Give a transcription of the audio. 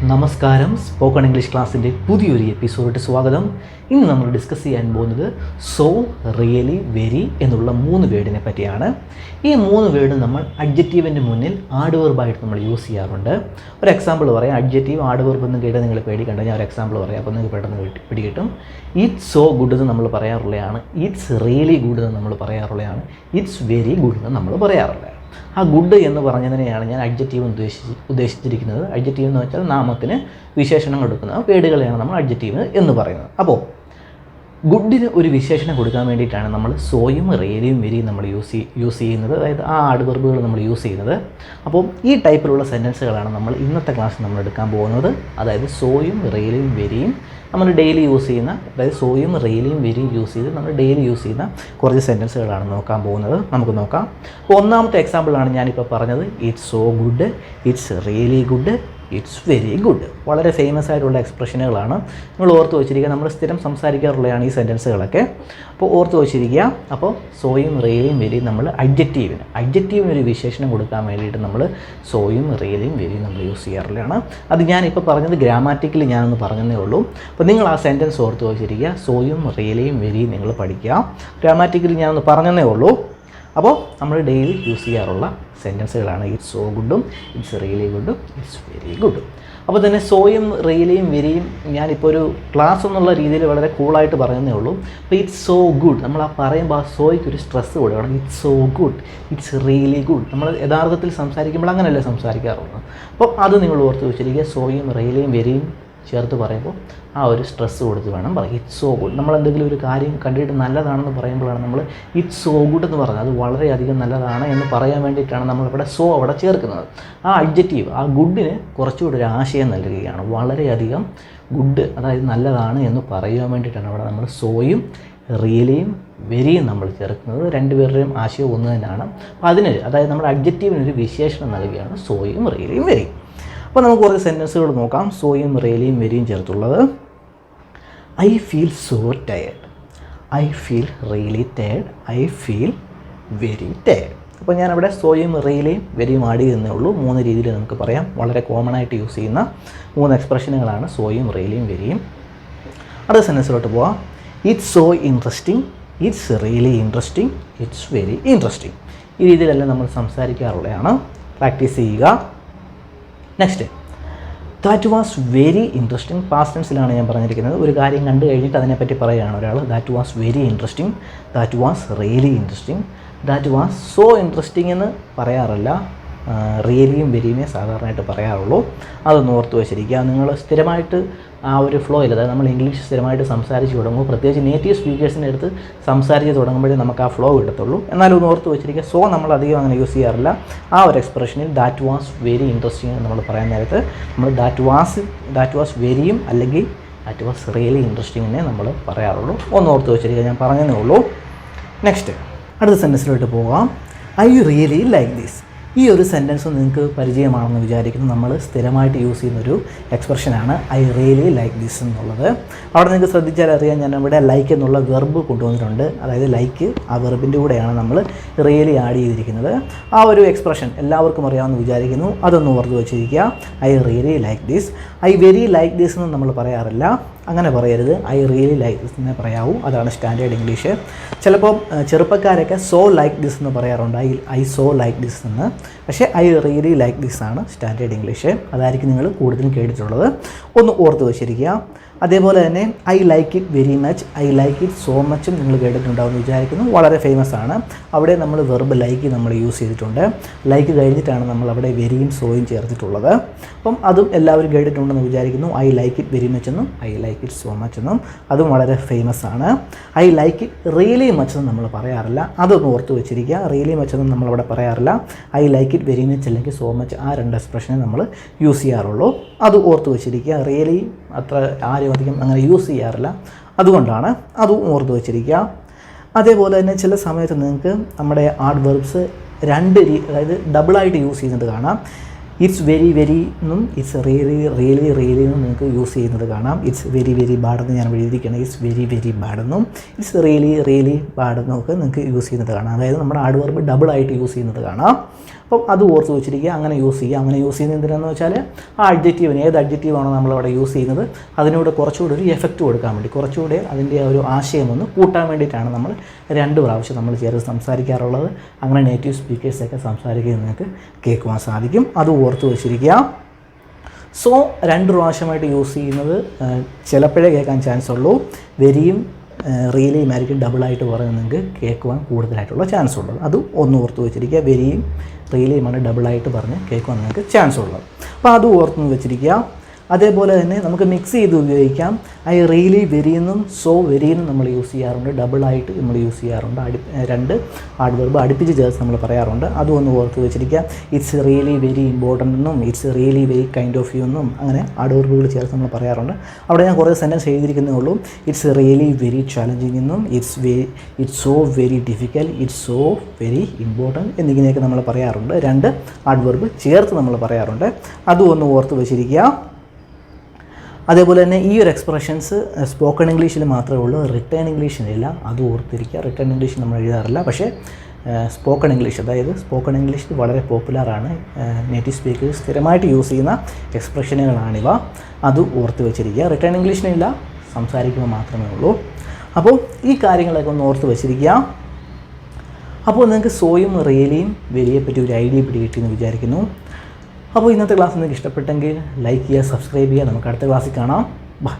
നമസ്കാരം, spoken English ക്ലാസ്സിൻ്റെ പുതിയൊരു എപ്പിസോഡിൽ സ്വാഗതം. ഇന്ന് നമ്മൾ ഡിസ്കസ് ചെയ്യാൻ പോകുന്നത് സോ, റിയലി, വെരി എന്നുള്ള 3 വേർഡിനെ പറ്റിയാണ്. ഈ 3 വേർഡ് നമ്മൾ അഡ്ജക്റ്റീവിൻ്റെ മുന്നിൽ ആഡ് വെർബായിട്ട് നമ്മൾ യൂസ് ചെയ്യാറുണ്ട്. ഒരു എക്സാമ്പിൾ പറയാം. അഡ്ജക്റ്റീവ് ആഡ് വെർബ് എന്ന് കേട്ട് നിങ്ങൾ പേടിക്കണ്ട, ഞാൻ ഒരു എക്സാമ്പിൾ പറയാം, അപ്പോൾ നിങ്ങൾക്ക് പെട്ടെന്ന് പിടികിട്ടും. ഇറ്റ്സ് സോ ഗുഡ് എന്ന് നമ്മൾ പറയാറുള്ളതാണ്. ഇറ്റ്സ് റിയലി ഗുഡ് എന്ന് നമ്മൾ പറയാറുള്ളതാണ്. ഇറ്റ്സ് വെരി ഗുഡ് എന്ന് നമ്മൾ പറയാറുള്ളതാണ്. ആ ഗുഡ് എന്ന് പറഞ്ഞതിനെയാണ് ഞാൻ അഡ്ജക്റ്റീവ് ഉദ്ദേശിച്ചിരിക്കുന്നത്. അഡ്ജക്റ്റീവ് എന്ന് വെച്ചാൽ നാമത്തിന് വിശേഷണം കൊടുക്കുന്ന വേർഡുകളെയാണ് നമ്മൾ അഡ്ജക്റ്റീവ് എന്ന് പറയുന്നത്. അപ്പോൾ ഗുഡിന് ഒരു വിശേഷണം കൊടുക്കാൻ വേണ്ടിയിട്ടാണ് നമ്മൾ സോയും റിയലിയും വെരിയും നമ്മൾ യൂസ് ചെയ്യുന്നത്, അതായത് ആ ആഡ് വെർബുകൾ നമ്മൾ യൂസ് ചെയ്യുന്നത്. അപ്പോൾ ഈ ടൈപ്പിലുള്ള സെൻറ്റൻസുകളാണ് നമ്മൾ ഇന്നത്തെ ക്ലാസ്സിൽ നമ്മൾ എടുക്കാൻ പോകുന്നത്. അതായത് സോയും റിയലിയും വെരിയും നമ്മൾ ഡെയിലി യൂസ് ചെയ്യുന്ന, അതായത് സോയും റിയലിയും വെരിയും യൂസ് ചെയ്ത് നമ്മൾ ഡെയിലി യൂസ് ചെയ്യുന്ന കുറച്ച് സെൻറ്റൻസുകളാണ് നോക്കാൻ പോകുന്നത്. നമുക്ക് നോക്കാം. അപ്പോൾ ഒന്നാമത്തെ എക്സാമ്പിളാണ് ഞാനിപ്പോൾ പറഞ്ഞത്. It's so good, it's really good, it's very good. വളരെ ഫേമസ് ആയിട്ടുള്ള എക്സ്പ്രഷനുകളാണ്. നിങ്ങൾ ഓർത്ത് വെച്ചിരിക്കുക. നമ്മൾ സ്ഥിരം സംസാരിക്കാറുള്ളതാണ് ഈ സെൻറ്റൻസുകളൊക്കെ. അപ്പോൾ ഓർത്ത് വെച്ചിരിക്കുക. അപ്പോൾ സോയും റിയലിയും വെരിയും നമ്മൾ അഡ്ജക്റ്റീവിന് ഒരു വിശേഷണം കൊടുക്കാൻ വേണ്ടിയിട്ട് നമ്മൾ സോയും റിയലിയും വെരിയും നമ്മൾ യൂസ് ചെയ്യാറുള്ളതാണ്. അത് ഞാനിപ്പോൾ പറഞ്ഞത് ഗ്രാമാറ്റിക്കലി ഞാനൊന്ന് പറഞ്ഞതേ ഉള്ളൂ. അപ്പോൾ നിങ്ങൾ ആ സെൻറ്റൻസ് ഓർത്ത് വെച്ചിരിക്കുക. സോയും റിയലിയും വെരിയും നിങ്ങൾ പഠിക്കുക. ഗ്രാമാറ്റിക്കലി ഞാനൊന്ന് പറഞ്ഞതേ ഉള്ളൂ. അപ്പോൾ നമ്മൾ ഡെയിലി യൂസ് ചെയ്യാറുള്ള സെൻറ്റൻസുകളാണ് ഇറ്റ്സ് സോ ഗുഡും ഇറ്റ്സ് റിയലി ഗുഡും ഇറ്റ്സ് വെരി ഗുഡും. അപ്പോൾ തന്നെ സോയും റിയലിയും വെരിയും ഞാനിപ്പോൾ ഒരു ക്ലാസ് എന്നുള്ള രീതിയിൽ വളരെ കൂളായിട്ട് പറയുന്നേ ഉള്ളൂ. അപ്പോൾ ഇറ്റ്സ് സോ ഗുഡ് നമ്മൾ ആ പറയുമ്പോൾ ആ സോയ്ക്ക് ഒരു സ്ട്രെസ് കൊടുക്കണം. It's so good, it's really good. നമ്മൾ യഥാർത്ഥത്തിൽ സംസാരിക്കുമ്പോൾ അങ്ങനെയല്ലേ സംസാരിക്കാറുള്ളത്. അപ്പോൾ അത് നിങ്ങൾ ഓർത്ത് വെച്ചിരിക്കുക. സോയും റിയലിയും വെരിയും ചേർത്ത് പറയുമ്പോൾ ആ ഒരു സ്ട്രെസ് കൊടുത്ത് വേണം പറയാം. It's so good. നമ്മൾ എന്തെങ്കിലും ഒരു കാര്യം കണ്ടിട്ട് നല്ലതാണെന്ന് പറയുമ്പോഴാണ് നമ്മൾ ഇറ്റ്സ് സോ ഗുഡ് എന്ന് പറയുന്നത്. അത് വളരെയധികം നല്ലതാണ് എന്ന് പറയാൻ വേണ്ടിയിട്ടാണ് നമ്മളിവിടെ സോ അവിടെ ചേർക്കുന്നത്. ആ അഡ്ജക്റ്റീവ് ആ ഗുഡിന് കുറച്ചുകൂടി ഒരു ആശയം നൽകുകയാണ്. വളരെയധികം ഗുഡ്, അതായത് നല്ലതാണ് എന്ന് പറയാൻ വേണ്ടിയിട്ടാണ് അവിടെ നമ്മൾ സോയും റിയലിയും വെരിയും നമ്മൾ ചേർക്കുന്നത്. രണ്ടുപേരുടെയും ആശയം ഒന്ന് തന്നെയാണ്. അപ്പോൾ അതിന്, അതായത് നമ്മുടെ അഡ്ജക്റ്റീവിനൊരു വിശേഷണം നൽകുകയാണ് സോയും റിയലിയും വെരിയും. അപ്പോൾ നമുക്ക് കുറച്ച് സെൻറ്റൻസുകൾ നോക്കാം. സോയും റിയലിയും വെരിയും ചേർത്തുള്ളത്. I feel so tired, I feel really tired, I feel very tired. അപ്പോൾ ഞാനവിടെ സോയും റിയലിയും വെരിയും ആഡ് ചെയ്യുന്നേ ഉള്ളൂ. 3 രീതിയിൽ നമുക്ക് പറയാം. വളരെ കോമൺ ആയിട്ട് യൂസ് ചെയ്യുന്ന 3 എക്സ്പ്രഷനുകളാണ് സോയും റിയലിയും വെരിയും. അടുത്ത സെൻറ്റൻസിലോട്ട് പോവാം. It's so interesting, it's really interesting, it's very interesting. ഈ രീതിയിലെല്ലാം നമ്മൾ സംസാരിക്കാറുള്ളതാണ്. പ്രാക്ടീസ് ചെയ്യുക. Next, that was very interesting. Past ടെൻസിലാണ് ഞാൻ പറഞ്ഞിരിക്കുന്നത്. ഒരു കാര്യം കണ്ടു കഴിഞ്ഞിട്ട് അതിനെപ്പറ്റി പറയുകയാണ് ഒരാൾ. That was very interesting, that was really interesting, that was so interesting എന്ന് പറയാറില്ല. റിയലിയും വെരിയുമേ സാധാരണയായിട്ട് പറയാറുള്ളൂ. അതൊന്ന് ഓർത്ത് വെച്ചിരിക്കുക. നിങ്ങൾ സ്ഥിരമായിട്ട് ആ ഒരു ഫ്ലോയിൽ, അതായത് നമ്മൾ ഇംഗ്ലീഷ് സ്ഥിരമായിട്ട് സംസാരിച്ച് തുടങ്ങുമ്പോൾ, പ്രത്യേകിച്ച് നേറ്റീവ് സ്പീക്കേഴ്സിൻ്റെ അടുത്ത് സംസാരിച്ച് തുടങ്ങുമ്പോഴേ നമുക്ക് ആ ഫ്ലോ കിട്ടത്തുള്ളൂ. എന്നാലും ഒന്ന് ഓർത്ത് വെച്ചിരിക്കുക. സോ നമ്മൾ അധികം അങ്ങനെ യൂസ് ചെയ്യാറില്ല. ആ ഒരു എക്സ്പ്രഷനിൽ ദാറ്റ് വാസ് വെരി ഇൻട്രസ്റ്റിംഗ് എന്ന് നമ്മൾ പറയാൻ നേരത്ത് നമ്മൾ ദാറ്റ് വാസ് വെരിയും അല്ലെങ്കിൽ ദാറ്റ് വാസ് റിയലി ഇൻട്രസ്റ്റിംഗിനെ നമ്മൾ പറയാറുള്ളൂ. ഒന്ന് ഓർത്ത് വെച്ചിരിക്കുക. ഞാൻ പറഞ്ഞതേ ഉള്ളൂ. നെക്സ്റ്റ്, അടുത്ത സെൻറ്റൻസിലോട്ട് പോകാം. I really like this. ഈ ഒരു സെൻറ്റൻസ് നിങ്ങൾക്ക് പരിചയമാണെന്ന് വിചാരിക്കുന്നു. നമ്മൾ സ്ഥിരമായിട്ട് യൂസ് ചെയ്യുന്നൊരു എക്സ്പ്രഷനാണ് ഐ റിയലി ലൈക്ക് ദിസ് എന്നുള്ളത്. അവിടെ നിങ്ങൾക്ക് ശ്രദ്ധിച്ചാൽ അറിയാം, ഞാൻ ഇവിടെ ലൈക്ക് എന്നുള്ള വെർബ് കൊണ്ടുവന്നിട്ടുണ്ട്. അതായത് ലൈക്ക് ആ വെർബിൻ്റെ കൂടെയാണ് നമ്മൾ റിയലി ആഡ് ചെയ്തിരിക്കുന്നത്. ആ ഒരു എക്സ്പ്രഷൻ എല്ലാവർക്കും അറിയാമെന്ന് വിചാരിക്കുന്നു. അതൊന്ന് ഓർത്ത് വെച്ചിരിക്കുക. I really like this. I very like this എന്ന് നമ്മൾ പറയാറില്ല. അങ്ങനെ പറയരുത്. ഐ റിയലി ലൈക്ക് ദിസ് എന്നേ പറയാവൂ. അതാണ് സ്റ്റാൻഡേർഡ് ഇംഗ്ലീഷ്. ചിലപ്പോൾ ചെറുപ്പക്കാരൊക്കെ സോ ലൈക്ക് ദിസ് എന്ന് പറയാറുണ്ട്. ഐ സോ ലൈക്ക് ദിസ് എന്ന്. പക്ഷേ ഐ റിയലി ലൈക്ക് ദിസ് ആണ് സ്റ്റാൻഡേർഡ് ഇംഗ്ലീഷ്. അതായിരിക്കും നിങ്ങൾ കൂടുതലും കേട്ടിട്ടുള്ളത്. ഒന്ന് ഓർത്ത് വെച്ചിരിക്കുക. അതേപോലെ തന്നെ I like it very much, I like it so മച്ചും നിങ്ങൾ കേട്ടിട്ടുണ്ടാവുമെന്ന് വിചാരിക്കുന്നു. വളരെ ഫേമസ് ആണ്. അവിടെ നമ്മൾ വെർബ് ലൈക്ക് നമ്മൾ യൂസ് ചെയ്തിട്ടുണ്ട്. ലൈക്ക് കഴിഞ്ഞിട്ടാണ് നമ്മൾ അവിടെ വെരിയും സോയും ചേർത്തിട്ടുള്ളത്. അപ്പം അതും എല്ലാവരും കേട്ടിട്ടുണ്ടെന്ന് വിചാരിക്കുന്നു. I like it very much എന്നും I like it so much എന്നും അതും വളരെ ഫേമസ് ആണ്. I like it really much എന്നും നമ്മൾ പറയാറില്ല. അതൊന്ന് ഓർത്ത് വെച്ചിരിക്കുക. റിയലി മച്ച് എന്നും നമ്മളവിടെ പറയാറില്ല. I like it very much അല്ലെങ്കിൽ സോ മച്ച്, ആ 2 എക്സ്പ്രഷനെ നമ്മൾ യൂസ് ചെയ്യാറുള്ളൂ. അത് ഓർത്ത് വെച്ചിരിക്കുക. റിയലി അത്ര ആരും അധികം അങ്ങനെ യൂസ് ചെയ്യാറില്ല. അതുകൊണ്ടാണ്. അതും ഓർത്ത് വെച്ചിരിക്കുക. അതേപോലെ തന്നെ ചില സമയത്ത് നിങ്ങൾക്ക് നമ്മുടെ ആഡ് വെർബ്സ് അതായത് ഡബിളായിട്ട് യൂസ് ചെയ്യുന്നത് കാണാം. ഇറ്റ്സ് വെരി വെരി എന്നും ഇറ്റ്സ് റിയലി എന്നും നിങ്ങൾക്ക് യൂസ് ചെയ്യുന്നത് കാണാം. ഇറ്റ്സ് വെരി വെരി ബാഡ് എന്ന് ഞാൻ എഴുതിയിരിക്കുകയാണ്. ഇറ്റ്സ് വെരി വെരി ബാഡ് എന്നും ഇറ്റ്സ് റിയലി ബാഡ് എന്നും ഒക്കെ നിങ്ങൾക്ക് യൂസ് ചെയ്യുന്നത് കാണാം. അതായത് നമ്മുടെ ആഡ് വെർബ് ഡബിളായിട്ട് യൂസ് ചെയ്യുന്നത് കാണാം. അപ്പം അത് ഓർത്ത് വെച്ചിരിക്കുക. അങ്ങനെ യൂസ് ചെയ്യുക. അങ്ങനെ യൂസ് ചെയ്യുന്നത് എന്തിനാണെന്ന് വെച്ചാൽ ആ അഡ്ജക്റ്റീവിന് ഏത് അഡ്ജക്റ്റീവാണോ നമ്മളവിടെ യൂസ് ചെയ്യുന്നത് അതിനോട് കുറച്ചുകൂടി ഒരു എഫക്റ്റ് കൊടുക്കാൻ വേണ്ടി, കുറച്ചുകൂടി അതിൻ്റെ ഒരു ആശയം ഒന്ന് കൂട്ടാൻ വേണ്ടിയിട്ടാണ് നമ്മൾ 2 പ്രാവശ്യം നമ്മൾ ചേർത്ത് സംസാരിക്കാറുള്ളത്. അങ്ങനെ നേറ്റീവ് സ്പീക്കേഴ്സൊക്കെ സംസാരിക്കുന്നത് നിങ്ങൾക്ക് കേൾക്കുവാൻ സാധിക്കും. അത് ഓർത്ത് വെച്ചിരിക്കുക. സോ 2 പ്രാവശ്യമായിട്ട് യൂസ് ചെയ്യുന്നത് ചിലപ്പോഴേ കേൾക്കാൻ ചാൻസ് ഉള്ളൂ. വെരിയും റിയലിയും ആയിരിക്കും ഡബിളായിട്ട് പറയുന്നത് നിങ്ങൾക്ക് കേൾക്കുവാൻ കൂടുതലായിട്ടുള്ള ചാൻസ് ഉള്ളത്. അത് ഒന്ന് ഓർത്ത് വെച്ചിരിക്കുക. വെരിയും റിയലിയുമാണ് ഡബിളായിട്ട് പറഞ്ഞ് കേൾക്കുവാൻ നിങ്ങൾക്ക് ചാൻസ് ഉള്ളത്. അപ്പോൾ അത് ഓർത്ത് വെച്ചിരിക്കുക. അതേപോലെ തന്നെ നമുക്ക് മിക്സ് ചെയ്ത് ഉപയോഗിക്കാം. ഐ റിയലി വെരിയെന്നും സോ വെരിയെന്നും നമ്മൾ യൂസ് ചെയ്യാറുണ്ട്. ഡബിളായിട്ട് നമ്മൾ യൂസ് ചെയ്യാറുണ്ട്. 2 ആഡ്വർബ് അടുപ്പിച്ച് ചേർത്ത് നമ്മൾ പറയാറുണ്ട്. അതും ഒന്ന് ഓർത്ത് വെച്ചിരിക്കുക. ഇറ്റ്സ് റിയലി വെരി ഇമ്പോർട്ടൻ്റ് എന്നും it's really very kind of you എന്നും അങ്ങനെ ആഡ്വർബുകൾ ചേർത്ത് നമ്മൾ പറയാറുണ്ട്. അവിടെ ഞാൻ കുറേ സെൻറ്റൻസ് എഴുതിയിരിക്കുന്നേ ഉള്ളൂ. ഇറ്റ്സ് റിയലി വെരി ചാലഞ്ചിങ് എന്നും it's so very difficult, it's so very important എന്നിങ്ങനെയൊക്കെ നമ്മൾ പറയാറുണ്ട്. 2 ആഡ്വർബ് ചേർത്ത് നമ്മൾ പറയാറുണ്ട്. അതും ഒന്ന് ഓർത്ത് വെച്ചിരിക്കുക. അതേപോലെ തന്നെ ഈ ഒരു എക്സ്പ്രഷൻസ് സ്പോക്കൺ ഇംഗ്ലീഷിൽ മാത്രമേ ഉള്ളൂ, റിട്ടേൺ ഇംഗ്ലീഷിലില്ല. അത് ഓർത്തിരിക്കുക. റിട്ടേൺ ഇംഗ്ലീഷ് നമ്മൾ എഴുതാറില്ല. പക്ഷേ സ്പോക്കൺ ഇംഗ്ലീഷ്, അതായത് സ്പോക്കൺ ഇംഗ്ലീഷിൽ വളരെ പോപ്പുലറാണ്. നേറ്റീവ് സ്പീക്കേഴ്സ് സ്ഥിരമായിട്ട് യൂസ് ചെയ്യുന്ന എക്സ്പ്രഷനുകളാണിവ. അത് ഓർത്ത് വെച്ചിരിക്കുക. റിട്ടേൺ ഇംഗ്ലീഷിനില്ല, സംസാരിക്കുമ്പോൾ മാത്രമേ ഉള്ളൂ. അപ്പോൾ ഈ കാര്യങ്ങളൊക്കെ ഒന്ന് ഓർത്ത് വെച്ചിരിക്കുക. അപ്പോൾ നിങ്ങൾക്ക് സോയും റിയലിയും വെരിയെപ്പറ്റി ഒരു ഐഡിയ പിടികിട്ടിയെന്ന് വിചാരിക്കുന്നു. അപ്പോൾ ഇന്നത്തെ ക്ലാസ് നിങ്ങൾക്ക് ഇഷ്ടപ്പെട്ടെങ്കിൽ ലൈക്ക് ചെയ്യുക, സബ്സ്ക്രൈബ് ചെയ്യുക. നമുക്ക് അടുത്ത ക്ലാസ്സിൽ കാണാം. ബൈ.